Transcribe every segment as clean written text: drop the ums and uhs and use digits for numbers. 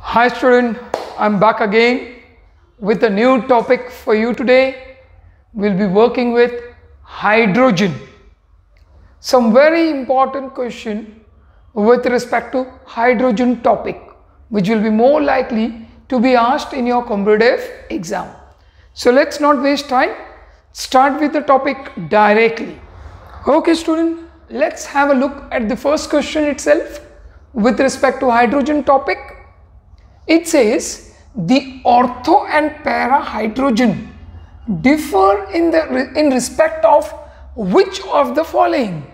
Hi student, I'm back again with a new topic for you today. We'll be working with hydrogen. Some very important question with respect to hydrogen topic, which will be more likely to be asked in your competitive exam. So let's not waste time. Start with the topic directly. Okay student, let's have a look at the first question itself with respect to hydrogen topic. It says the ortho and para hydrogen differ in respect of which of the following?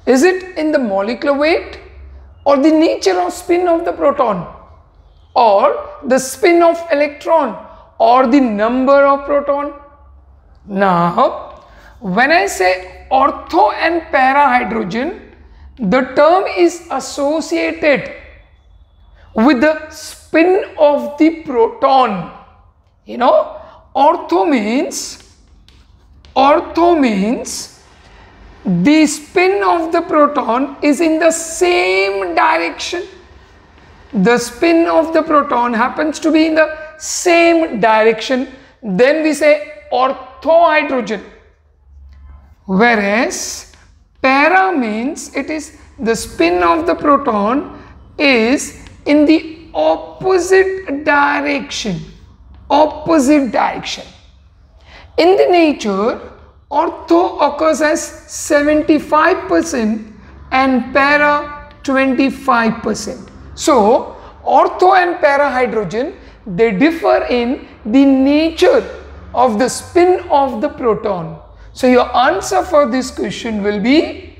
Is it in the molecular weight or the nature of spin of the proton or the spin of electron or the number of proton? Now, when I say ortho and para hydrogen, the term is associated with the spin of the proton. You know, ortho means the spin of the proton is in the same direction. The spin of the proton happens to be in the same direction. Then we say ortho hydrogen. Whereas para means it is the spin of the proton is in the opposite direction. In the nature, ortho occurs as 75% and para 25%. So, ortho and para hydrogen, they differ in the nature of the spin of the proton. So, your answer for this question will be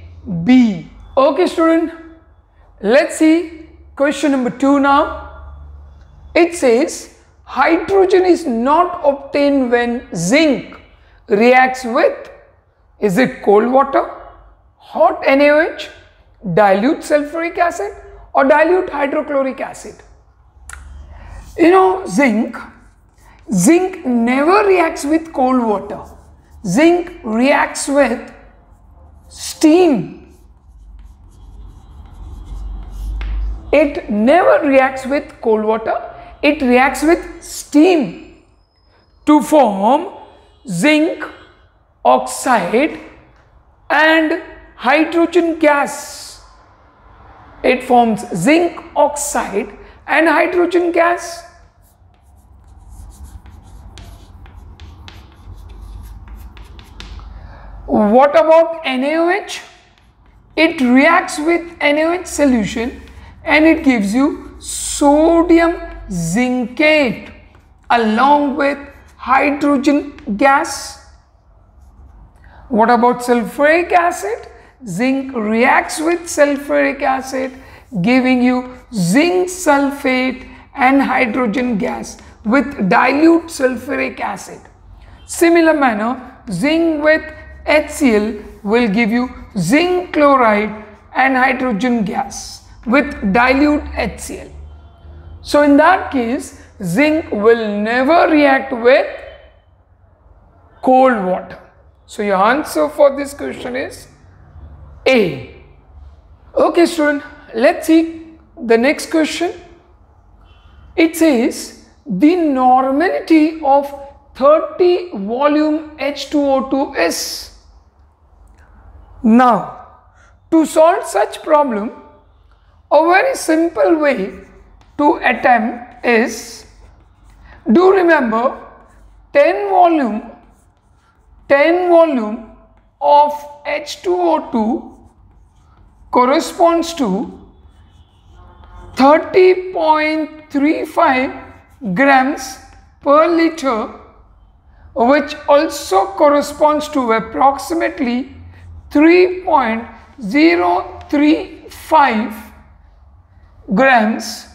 B. Okay student, let's see question number 2 now. It says hydrogen is not obtained when zinc reacts with, is it cold water, hot NaOH, dilute sulfuric acid or dilute hydrochloric acid? You know, zinc never reacts with cold water. Zinc reacts with steam. It never reacts with cold water, it reacts with steam to form zinc oxide and hydrogen gas. It forms zinc oxide and hydrogen gas. What about NaOH? It reacts with NaOH solution and it gives you sodium zincate along with hydrogen gas. What about sulfuric acid? Zinc reacts with sulfuric acid, giving you zinc sulfate and hydrogen gas with dilute sulfuric acid. Similar manner, zinc with HCl will give you zinc chloride and hydrogen gas with dilute HCl. So in that case, zinc will never react with cold water. So your answer for this question is A. Okay student, let's see the next question. It says the normality of 30 volume H2O2 is. Now, to solve such problem, a very simple way to attempt is, do remember 10 volume of H2O2 corresponds to 30.35 grams per liter, which also corresponds to approximately 3.035 grams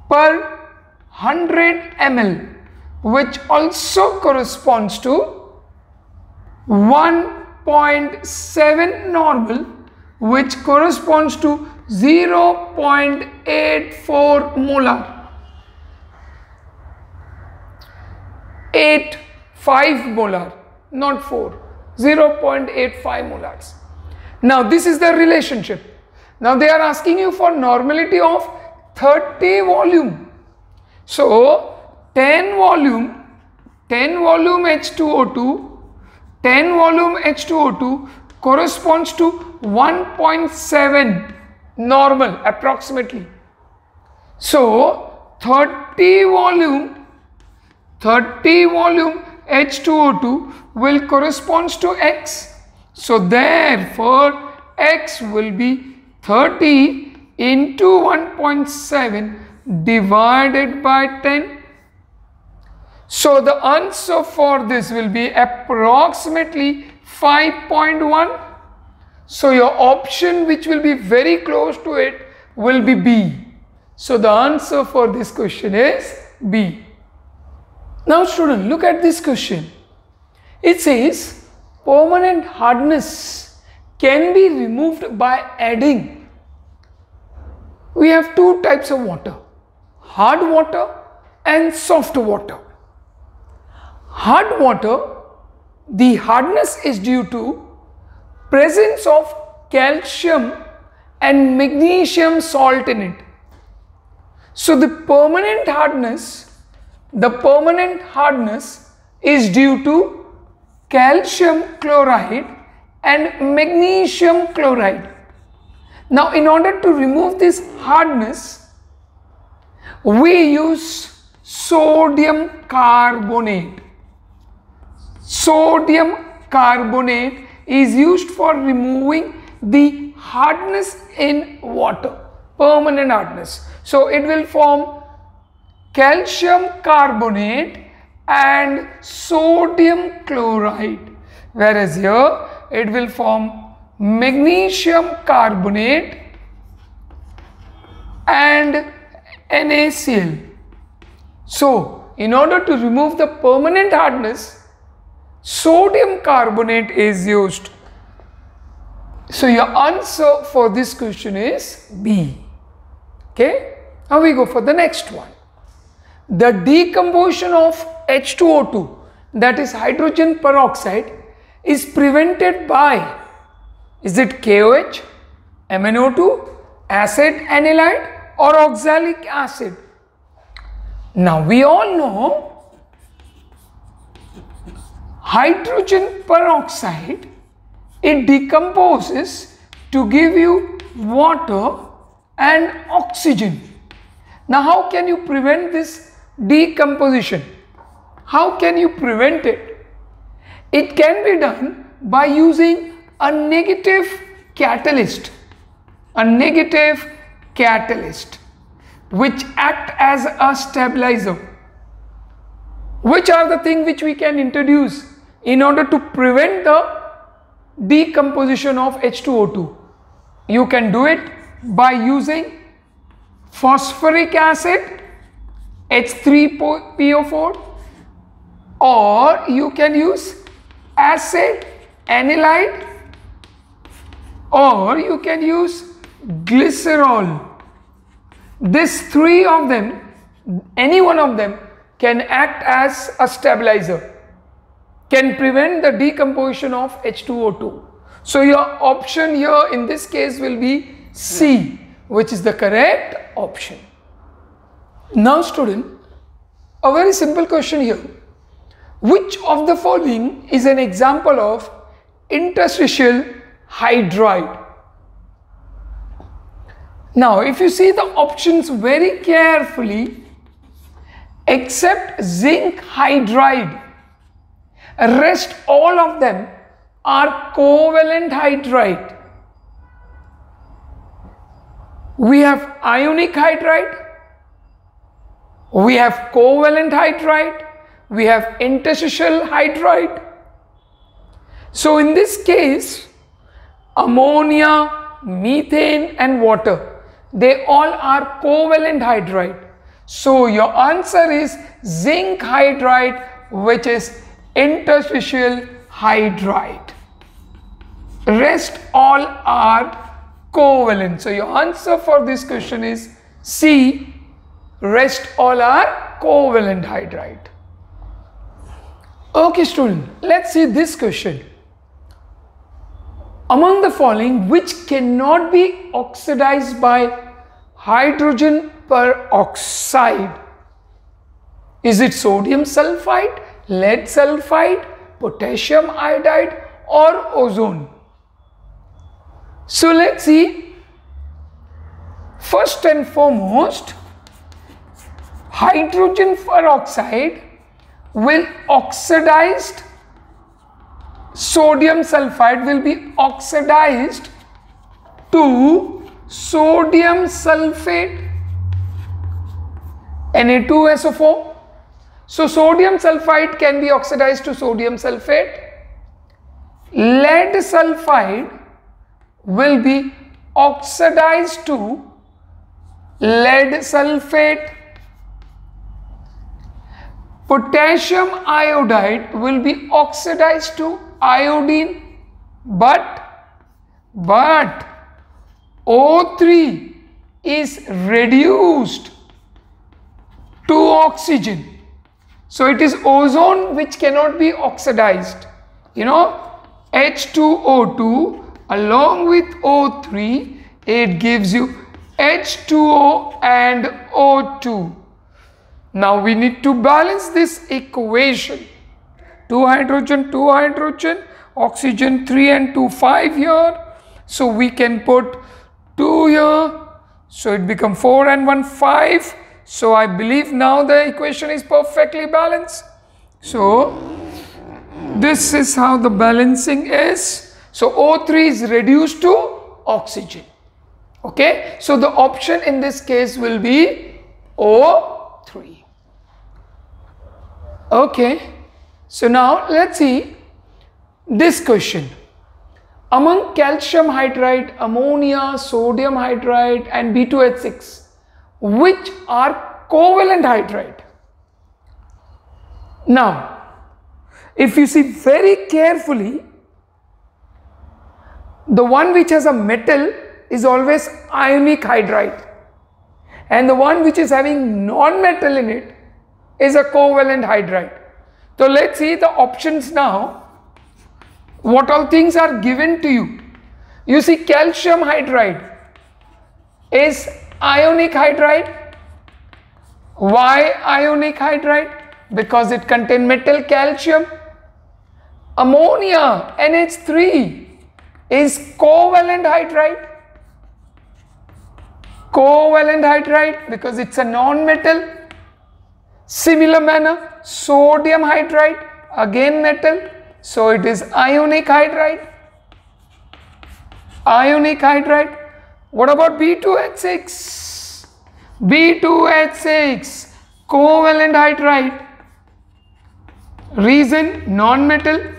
per 100 ml, which also corresponds to 1.7 normal, which corresponds to 0.84 molar. 85 molar, not 4, 0.85 molars. Now this is the relationship. Now they are asking you for normality of 30 volume. So 10 volume H2O2, 10 volume H2O2 corresponds to 1.7 normal approximately. So 30 volume H2O2 will correspond to X. So therefore X will be 30 into 1.7 divided by 10. So the answer for this will be approximately 5.1. So your option which will be very close to it will be B. So the answer for this question is B. Now student, look at this question. It says permanent hardness can be removed by adding. We have two types of water, hard water and soft water. Hard water, the hardness is due to presence of calcium and magnesium salt in it. So the permanent hardness is due to calcium chloride and magnesium chloride. Now in order to remove this hardness, we use sodium carbonate. Sodium carbonate is used for removing the hardness in water, permanent hardness. So it will form calcium carbonate and sodium chloride, whereas here it will form magnesium carbonate and NaCl. So in order to remove the permanent hardness, sodium carbonate is used. So your answer for this question is B. Okay, now we go for the next one. The decomposition of H2O2, that is hydrogen peroxide, is prevented by, is it KOH, MnO2, acid anhydride or oxalic acid? Now we all know hydrogen peroxide, it decomposes to give you water and oxygen. Now how can you prevent this decomposition? How can you prevent it? It can be done by using a negative catalyst. A negative catalyst which act as a stabilizer. Which are the things which we can introduce in order to prevent the decomposition of H2O2? You can do it by using phosphoric acid, H3PO4, or you can use acid anhydride, or you can use glycerol. These three of them, any one of them can act as a stabilizer, can prevent the decomposition of H2O2. So your option here in this case will be C, which is the correct option. Now student, a very simple question here. Which of the following is an example of interstitial hydride? Now if you see the options very carefully, except zinc hydride, rest all of them are covalent hydride. We have ionic hydride, we have covalent hydride, we have interstitial hydride. So in this case, ammonia, methane and water, they all are covalent hydride. So your answer is zinc hydride, which is interstitial hydride. Rest all are covalent. So your answer for this question is C, rest all are covalent hydride. Okay student, let's see this question. Among the following, which cannot be oxidized by hydrogen peroxide? Is it sodium sulfide, lead sulfide, potassium iodide, or ozone? So let's see. First and foremost, hydrogen peroxide will oxidized, sodium sulfide will be oxidized to sodium sulfate, Na2SO4. So sodium sulfide can be oxidized to sodium sulfate. Lead sulfide will be oxidized to lead sulfate. Potassium iodide will be oxidized to iodine, but O3 is reduced to oxygen. So it is ozone which cannot be oxidized. You know, H2O2 along with O3, it gives you H2O and O2. Now we need to balance this equation. 2 hydrogen, oxygen 3 and 2, 5 here. So we can put 2 here. So it becomes 4 and 1, 5. So I believe now the equation is perfectly balanced. So this is how the balancing is. So O3 is reduced to oxygen. Okay. So the option in this case will be O3. Okay. So now let's see this question. Among calcium hydride, ammonia, sodium hydride and B2H6, which are covalent hydride? Now, if you see very carefully, the one which has a metal is always ionic hydride, and the one which is having non-metal in it is a covalent hydride. So let's see the options now. What all things are given to you? You see, calcium hydride is ionic hydride. Why ionic hydride? Because it contains metal calcium. Ammonia, NH3, is covalent hydride. Covalent hydride because it's a non-metal. Similar manner, sodium hydride, again metal, so it is ionic hydride. Ionic hydride. What about B2H6? B2H6, covalent hydride. Reason, non-metal.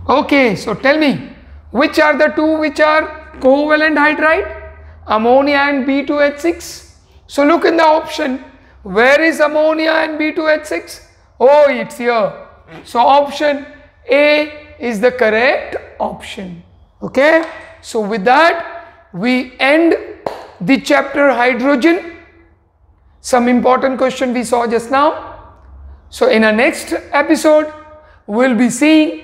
Okay, so tell me, which are the two which are covalent hydride? Ammonia and B2H6. So look in the option. Where is ammonia and B2H6? Oh, it's here. So option A is the correct option. Okay. So with that, we end the chapter hydrogen. Some important question we saw just now. So in our next episode, we'll be seeing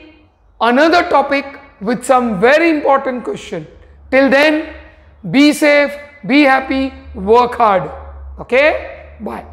another topic with some very important question. Till then, be safe, be happy, work hard. Okay. Bye.